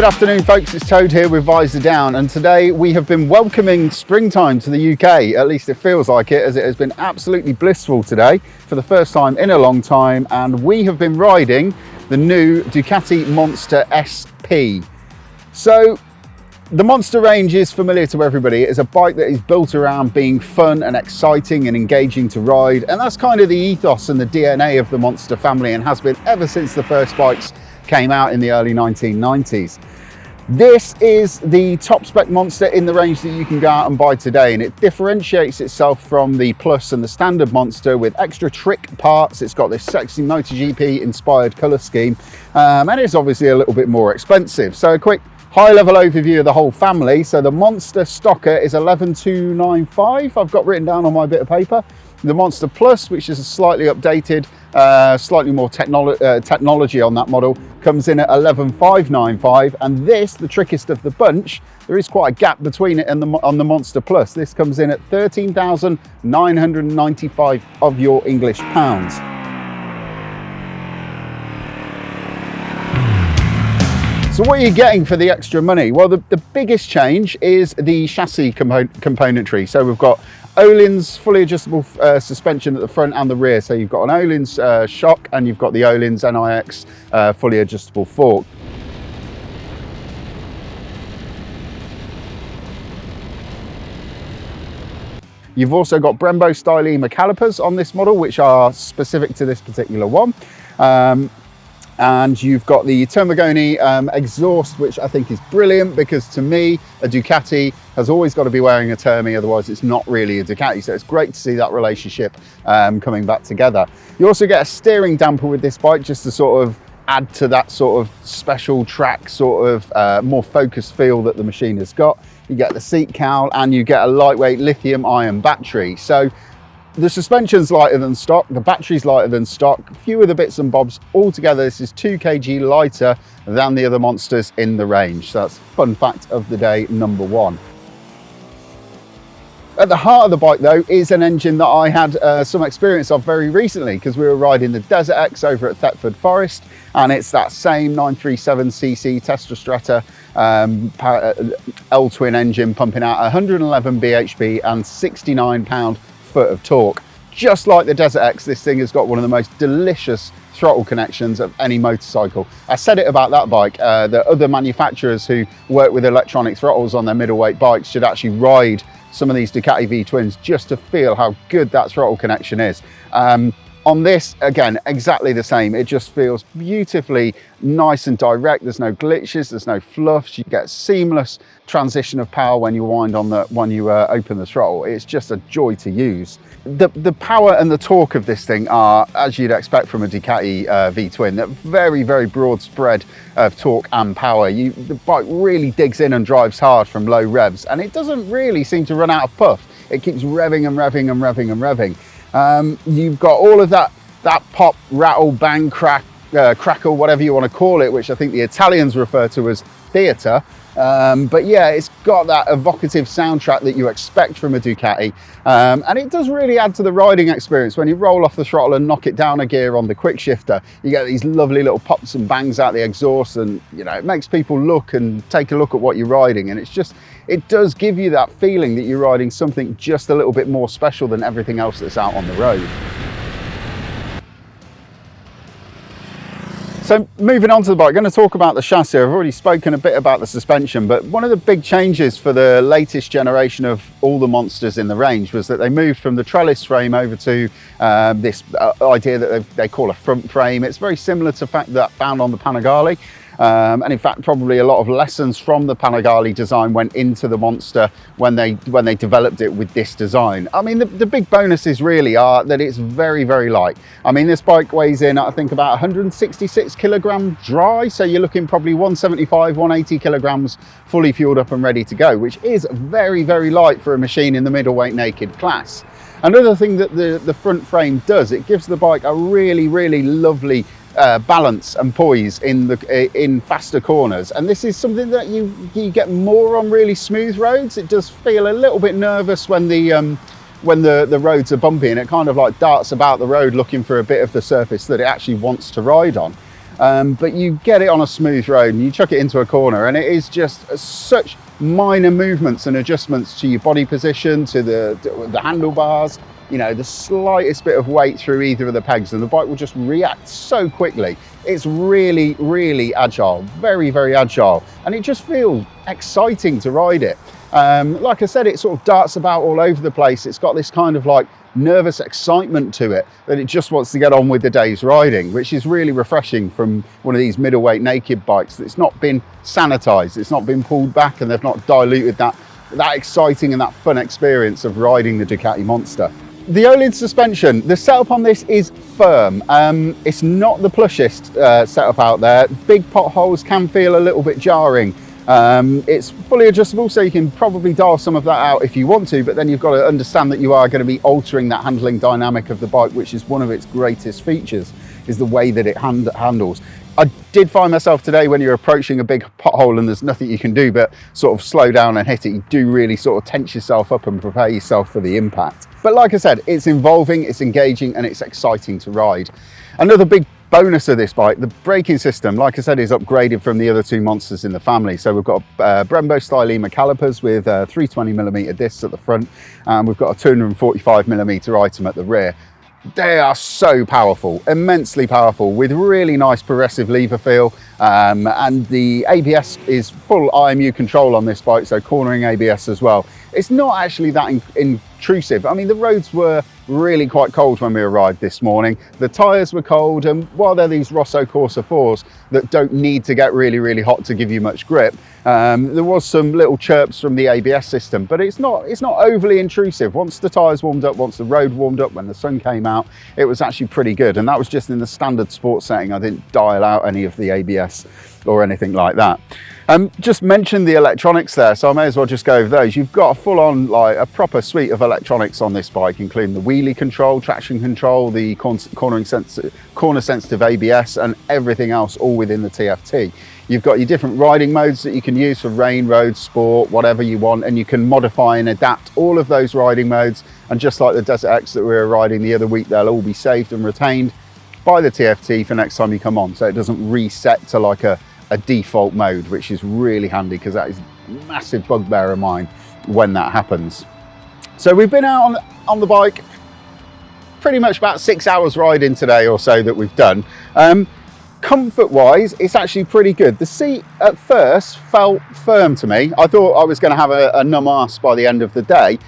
Good afternoon folks, it's Toad here with Visordown, and today we have been welcoming springtime to the UK, at least it feels like it, as it has been absolutely blissful today for the first time in a long time, and we have been riding the new Ducati Monster SP. So the Monster range is familiar to everybody. It is a bike that is built around being fun and exciting and engaging to ride, and that's kind of the ethos and the DNA of the Monster family, and has been ever since the first bikes came out in the early 1990s. This is the top spec Monster in the range that you can go out and buy today, and it differentiates itself from the Plus and the standard Monster with extra trick parts. It's got this sexy MotoGP inspired colour scheme, and it's obviously a little bit more expensive. So a quick high level overview of the whole family. So the Monster Stocker is 11,295, I've got written down on my bit of paper. The Monster Plus, which is a slightly updated, slightly more technology on that model, comes in at 11,595, and this, the trickiest of the bunch, there is quite a gap between it and on the Monster Plus. This comes in at 13,995 of your English pounds. So what are you getting for the extra money? Well, the biggest change is the chassis componentry. So we've got Ohlins fully adjustable suspension at the front and the rear. So you've got an Ohlins shock, and you've got the Ohlins NIX fully adjustable fork. You've also got Brembo style EMA calipers on this model, which are specific to this particular one. And you've got the Termagoni exhaust, which I think is brilliant, because to me, a Ducati has always got to be wearing a Termi, otherwise it's not really a Ducati. So it's great to see that relationship coming back together. You also get a steering damper with this bike, just to sort of add to that sort of special track, sort of more focused feel that the machine has got. You get the seat cowl, and you get a lightweight lithium ion battery. So the suspension's lighter than stock, the battery's lighter than stock, a few of the bits and bobs. Altogether, this is 2 kg lighter than the other Monsters in the range. So that's fun fact of the day number one. At the heart of the bike though is an engine that I had some experience of very recently, because we were riding the Desert X over at Thetford Forest, and it's that same 937cc Testostrata L-twin engine pumping out 111 bhp and 69 pound-foot of torque. Just like the Desert X, this thing has got one of the most delicious throttle connections of any motorcycle. I said it about that bike, that other manufacturers who work with electronic throttles on their middleweight bikes should actually ride some of these Ducati V-twins just to feel how good that throttle connection is. On this, again, exactly the same. It just feels beautifully nice and direct. There's no glitches, there's no fluffs. You get seamless transition of power when you wind on when you open the throttle. It's just a joy to use. The power and the torque of this thing are, as you'd expect from a Ducati V-twin, a very, very broad spread of torque and power. The bike really digs in and drives hard from low revs, and it doesn't really seem to run out of puff. It keeps revving and revving and revving and revving. You've got all of that pop, rattle, bang, crackle, whatever you want to call it, which I think the Italians refer to as theatre. But yeah, it's got that evocative soundtrack that you expect from a Ducati, and it does really add to the riding experience. When you roll off the throttle and knock it down a gear on the quick shifter, you get these lovely little pops and bangs out the exhaust, and you know, it makes people look and take a look at what you're riding, and it does give you that feeling that you're riding something just a little bit more special than everything else that's out on the road. So moving on to the bike, I'm going to talk about the chassis. I've already spoken a bit about the suspension, but one of the big changes for the latest generation of all the Monsters in the range was that they moved from the trellis frame over to this idea that they call a front frame. It's very similar to that found on the Panigale. And in fact, probably a lot of lessons from the Panigale design went into the Monster when they developed it with this design. I mean, the big bonuses really are that it's very, very light. I mean, this bike weighs in, I think, about 166 kilograms dry. So you're looking probably 175, 180 kilograms fully fueled up and ready to go, which is very, very light for a machine in the middleweight naked class. Another thing that the front frame does, it gives the bike a really, really lovely balance and poise in faster corners, and this is something that you get more on really smooth roads. It does feel a little bit nervous when the roads are bumpy, and it kind of like darts about the road looking for a bit of the surface that it actually wants to ride on. but you get it on a smooth road and you chuck it into a corner, and it is just such minor movements and adjustments to your body position, to the handlebars, you know, the slightest bit of weight through either of the pegs, and the bike will just react so quickly. It's really, really agile, very, very agile, and it just feels exciting to ride it. Like I said, it sort of darts about all over the place. It's got this kind of like nervous excitement to it that it just wants to get on with the day's riding, which is really refreshing from one of these middleweight naked bikes that's not been sanitized, it's not been pulled back, and they've not diluted that exciting and that fun experience of riding the Ducati Monster. The Ohlins suspension, the setup on this is firm. It's not the plushest setup out there. Big potholes can feel a little bit jarring. It's fully adjustable, so you can probably dial some of that out if you want to, but then you've got to understand that you are going to be altering that handling dynamic of the bike, which is one of its greatest features, is the way that it handles. I did find myself today, when you're approaching a big pothole and there's nothing you can do but sort of slow down and hit it, you do really sort of tense yourself up and prepare yourself for the impact. But like I said, it's involving, it's engaging, and it's exciting to ride. Another big bonus of this bike, the braking system, like I said, is upgraded from the other two monsters in the family. So we've got Brembo style EMA calipers with 320mm discs at the front, and we've got a 245mm item at the rear. They are so powerful, immensely powerful, with really nice progressive lever feel, and the ABS is full IMU control on this bike, so cornering ABS as well. It's not actually that intrusive. I mean, the roads were really quite cold when we arrived this morning. The tyres were cold, and while they're these Rosso Corsa 4s that don't need to get really, really hot to give you much grip, there was some little chirps from the ABS system, but it's not overly intrusive. Once the tyres warmed up, once the road warmed up, when the sun came out, it was actually pretty good. And that was just in the standard sports setting. I didn't dial out any of the ABS or anything like that. Just mentioned the electronics there, so I may as well just go over those. You've got a full-on, like a proper suite of electronics on this bike, including the wheelie control, traction control, the corner sensitive ABS, and everything else all within the TFT. You've got your different riding modes that you can use for rain, road, sport, whatever you want, and you can modify and adapt all of those riding modes. And just like the Desert X that we were riding the other week, they'll all be saved and retained by the TFT for next time you come on, so it doesn't reset to like a default mode, which is really handy, because that is a massive bugbear of mine when that happens. So we've been out on the bike pretty much about 6 hours riding today or so that we've done. Comfort wise, it's actually pretty good. The seat at first felt firm to me. I thought I was going to have a numb ass by the end of the day,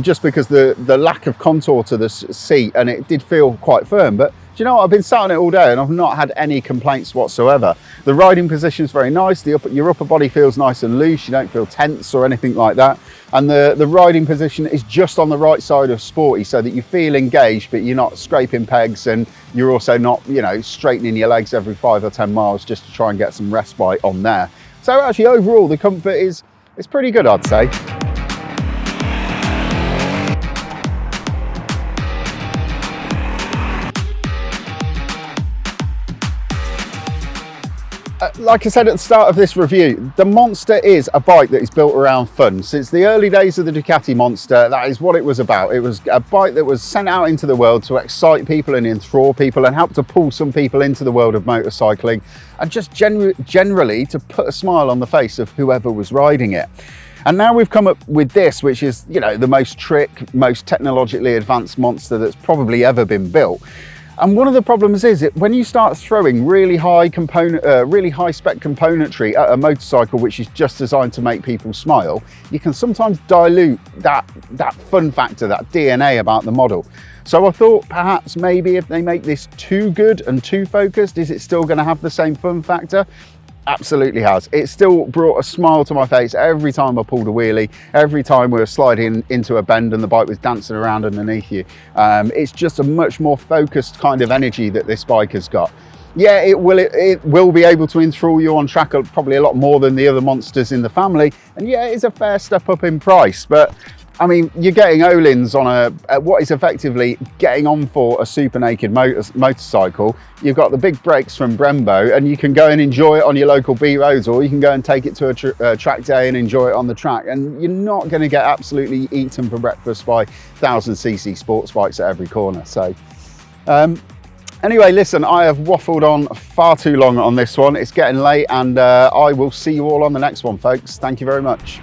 just because the lack of contour to the seat, and it did feel quite firm. But do you know what? I've been sat on it all day and I've not had any complaints whatsoever. The riding position is very nice. Your upper body feels nice and loose. You don't feel tense or anything like that. And the riding position is just on the right side of sporty, so that you feel engaged, but you're not scraping pegs, and you're also not, you know, straightening your legs every 5 or 10 miles just to try and get some respite on there. So actually, overall, the comfort is pretty good, I'd say. Like I said at the start of this review, the Monster is a bike that is built around fun. Since the early days of the Ducati Monster, that is what it was about. It was a bike that was sent out into the world to excite people and enthrall people, and help to pull some people into the world of motorcycling, and just generally to put a smile on the face of whoever was riding it. And now we've come up with this, which is, you know, the most most technologically advanced Monster that's probably ever been built. And one of the problems is that when you start throwing really high spec componentry at a motorcycle which is just designed to make people smile, you can sometimes dilute that fun factor, that DNA about the model. So I thought perhaps maybe if they make this too good and too focused, is it still going to have the same fun factor? Absolutely has. It still brought a smile to my face every time I pulled a wheelie, every time we were sliding into a bend and the bike was dancing around underneath you. It's just a much more focused kind of energy that this bike has got. Yeah, it will be able to enthrall you on track probably a lot more than the other Monsters in the family. And yeah, it's a fair step up in price, but I mean, you're getting Ohlins on what is effectively getting on for a super naked motorcycle. You've got the big brakes from Brembo, and you can go and enjoy it on your local B roads, or you can go and take it to a track day and enjoy it on the track. And you're not going to get absolutely eaten for breakfast by 1000cc sports bikes at every corner. So Anyway, listen, I have waffled on far too long on this one. It's getting late, and I will see you all on the next one, folks. Thank you very much.